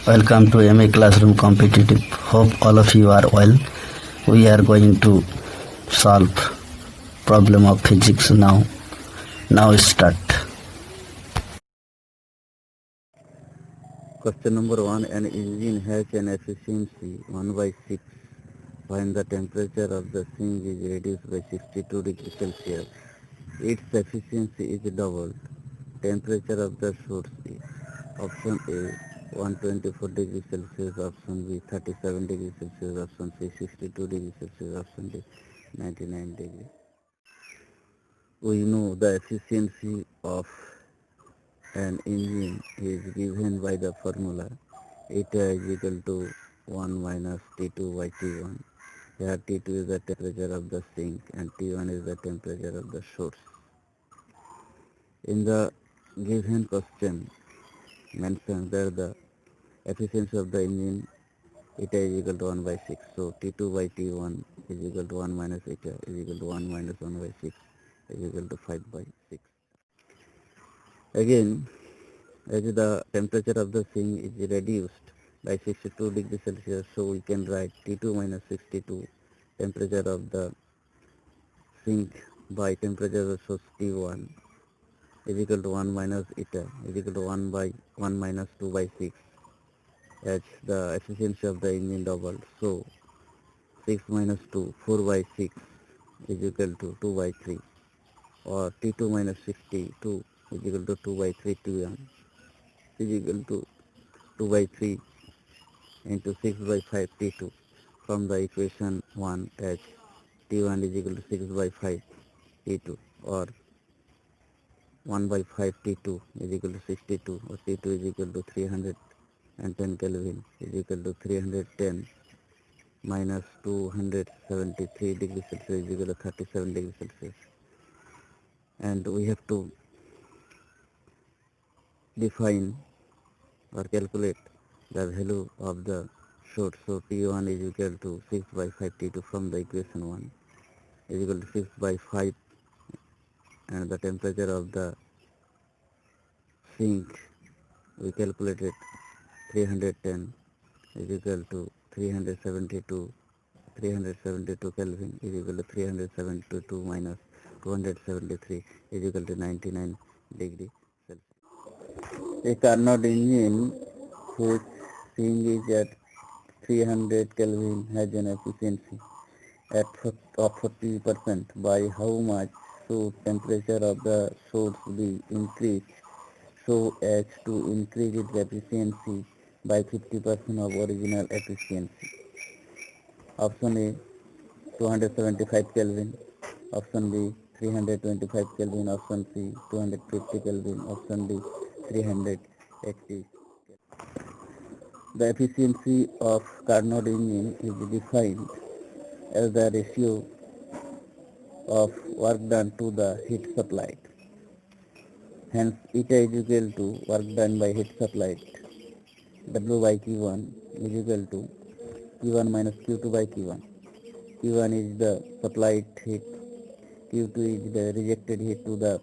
Welcome to MA Classroom Competitive. Hope all of you are well. We are going to solve problem of physics now. Now start. Question number 1. An engine has an efficiency 1 by 6 when the temperature of the sink is reduced by 62 degrees Celsius. Its efficiency is doubled. Temperature of the source is option A 124 degrees Celsius, option B 37 degrees Celsius, option C 62 degrees Celsius, option D 99 degrees. We know the efficiency of an engine is given by the formula eta is equal to 1 minus T2 by T1. Here T2 is the temperature of the sink and T1 is the temperature of the source. In the given question mentioned that the efficiency of the engine eta is equal to 1 by 6. So T2 by T1 is equal to 1 minus eta is equal to 1 minus 1 by 6 is equal to 5 by 6. Again, as the temperature of the sink is reduced by 62 degrees Celsius, so we can write T2 minus 62 temperature of the sink by temperature of the source T1 is equal to 1 minus eta is equal to 1 by 1 minus 2 by 6, as the efficiency of the engine doubled. So 6 minus 2, 4 by 6 is equal to 2 by 3, or T2 minus 62 is equal to 2 by 3 T1 is equal to 2 by 3 into 6 by 5 T2 from the equation 1, as T1 is equal to 6 by 5 T2, or 1 by 5 T2 is equal to 62, or T2 is equal to 310 Kelvin is equal to 310 minus 273 degrees Celsius is equal to 37 degrees Celsius. And we have to define or calculate the value of the source. So T1 is equal to 6 by 5 T2 from the equation 1 is equal to 6 by 5, and the temperature of the sink we calculated 310 is equal to 372 Kelvin is equal to 372 minus 273 is equal to 99 degree Celsius. A Carnot engine whose sink is at 300 Kelvin has an efficiency of 40%. By how much should temperature of the source be increased so as to increase its efficiency by 50% of original efficiency? Option A 275 Kelvin, option B 325 Kelvin, option C 250 Kelvin, option D 380. The efficiency of Carnot engine is defined as the ratio of work done to the heat supplied. Hence, eta is equal to work done by heat supplied. W by Q1 is equal to Q1 minus Q2 by Q1. Q1 is the supplied heat, Q2 is the rejected heat to the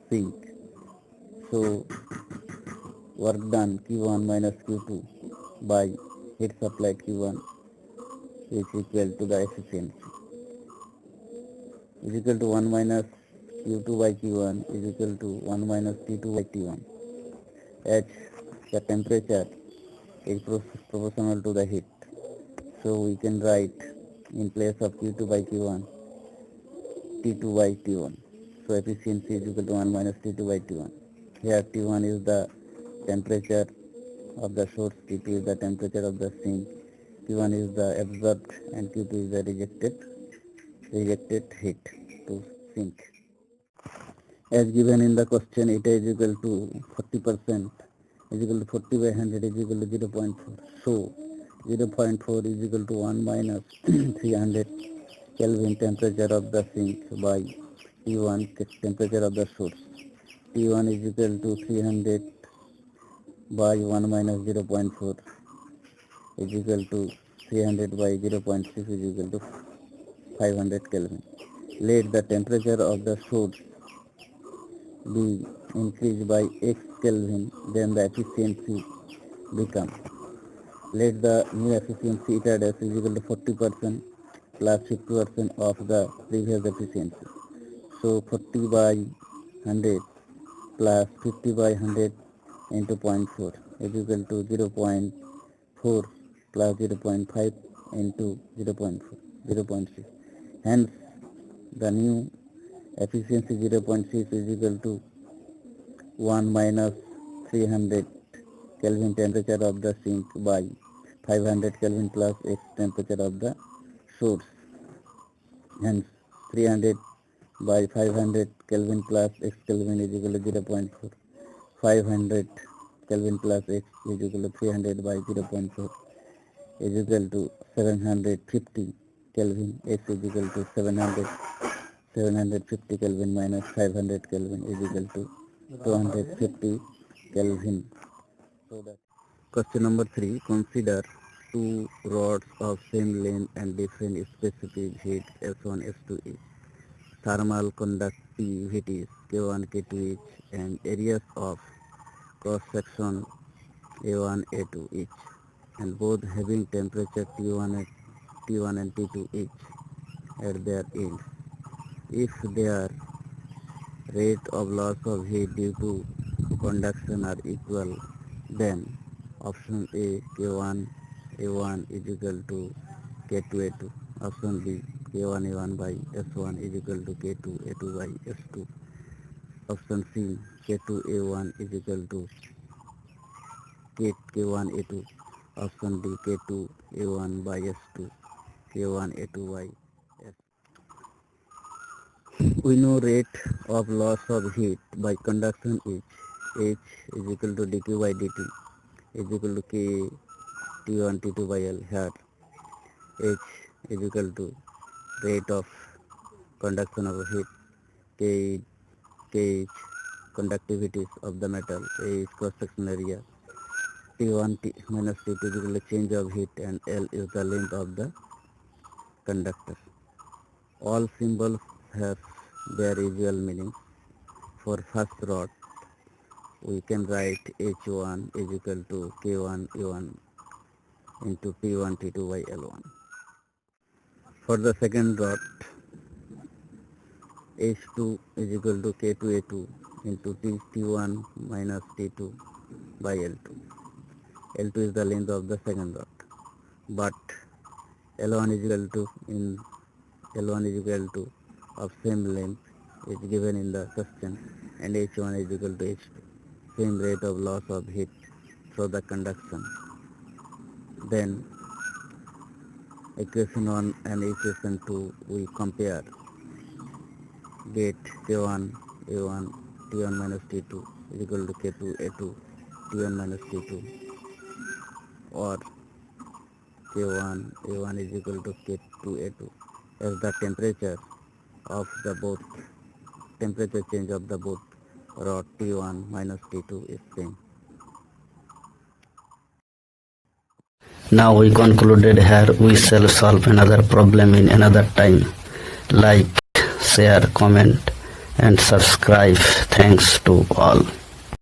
sink. So, work done Q1 minus Q2 by heat supplied Q1 is equal to the efficiency is equal to 1 minus Q2 by Q1 is equal to 1 minus T2 by T1, as the temperature is proportional to the heat. So we can write in place of Q2 by Q1 T2 by T1. So efficiency is equal to 1 minus T2 by T1. Here T1 is the temperature of the source, T2 is the temperature of the sink, Q1 is the absorbed and Q2 is the rejected heat to sink. As given in the question, eta is equal to 40% is equal to 40 by 100 is equal to 0.4. So 0.4 is equal to 1 minus 300 Kelvin temperature of the sink by T1 temperature of the source. T1 is equal to 300 by 1 minus 0.4 is equal to 300 by 0.6 is equal to 500 Kelvin. Let the temperature of the source be increased by x Kelvin, then the efficiency become, let the new efficiency eta dash is equal to 40% plus 50% of the previous efficiency. So 40 by 100 plus 50 by 100 into 0.4 is equal to 0.4 plus 0.5 into 0.6. Hence, the new efficiency 0.6 is equal to 1 minus 300 Kelvin temperature of the sink by 500 Kelvin plus X temperature of the source. Hence, 300 by 500 Kelvin plus X Kelvin is equal to 0.4. 500 Kelvin plus X is equal to 300 by 0.4 is equal to 750 Kelvin. X is equal to 750 Kelvin minus 500 Kelvin is equal to 250 Kelvin. So that question number 3. Consider two rods of same length and different specific heat S1, S2 each, thermal conductivities K1, K2 each, and areas of cross section A1, A2 each, and both having temperature T1 and T2 each at their ends. If their rate of loss of heat due to conduction are equal, then option A K1 A1 is equal to K2 A2, option B K1 A1 by S1 is equal to K2 A2 by S2, option C K2 A1 is equal to K1 A2, option D K2 A1 by S2, K1 A2 by S. We know rate of loss of heat by conduction is H is equal to dQ by dt is equal to K T1 T2 by L. Here H is equal to rate of conduction of heat, K is conductivity of the metal, A is cross sectional area, T1 minus T2 is equal to change of heat, and L is the length of the conductor. All symbols have their usual meaning. For first rod, we can write H1 is equal to K1 A1 into T1 T2 by L1. For the second rod, H2 is equal to K2 A2 into T1 minus T2 by L2. L2 is the length of the second rod, but L1 is equal to of same length is given in the question, and H1 is equal to H2, same rate of loss of heat through the conduction. Then equation 1 and equation 2 we compare, get K1 A1 T1 minus T2 is equal to K2 A2 T1 minus T2, or K1 A1 is equal to K2 A2, as the temperature change of the both rod T1 minus T2 is same. Now we concluded here. We shall solve another problem in another time. Like, share, comment and subscribe. Thanks to all.